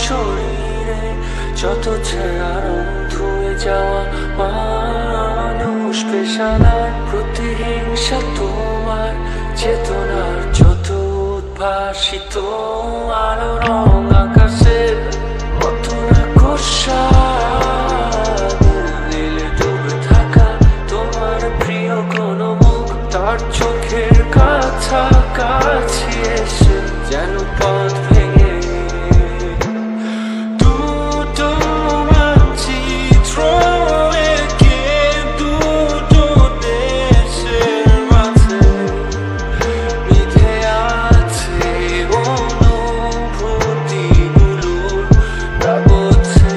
শরীরে যত ছায়া রং ধুয়ে যাওয়া মানুষ পেশাদার প্রতিহিংসা তোমার চেতনার যত উদ্ভাসিত আলো রং আকাশের মতো না কোষা নীলে ডুবে থাকা তোমার প্রিয় কোনো মুখ তার চোখের কাছাকাছি এসে যেন পথ ভেঙে দুটো মানচিত্র এঁকে দুটো দেশের মাঝে বিধে আছে অনুভূতিগুলোর কাগজে।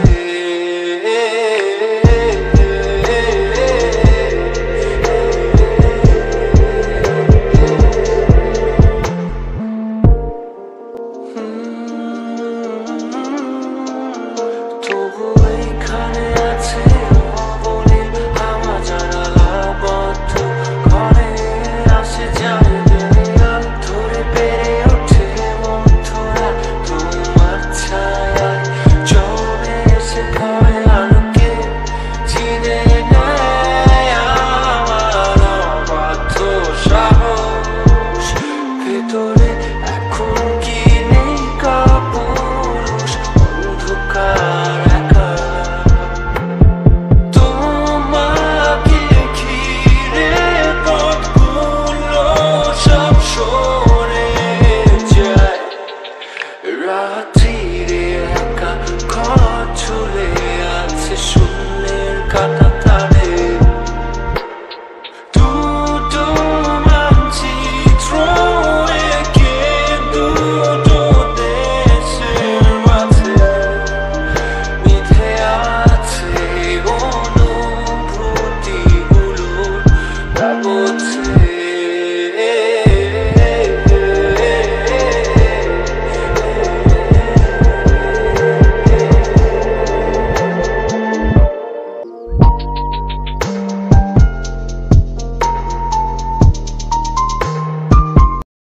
তবু এইখানে আছে অবনীল হাওয়া জানালাবদ্ধ ঘরে আসে যায় দেয়াল ধরে বেড়ে ওঠে মধ্যরা তোমার ছায়ায় জমে এসে ঘরে আলোকে চিনে নেয় আমার অবাধ্য সাহস ভেতরে এখন কি নেই কাপুরুষ অন্ধকার একা তোমাকে ঘিরে পথগুলো সব সরে যায় রাত্রিরে একা ঘর ঝুলে আছে শূন্যের কাটা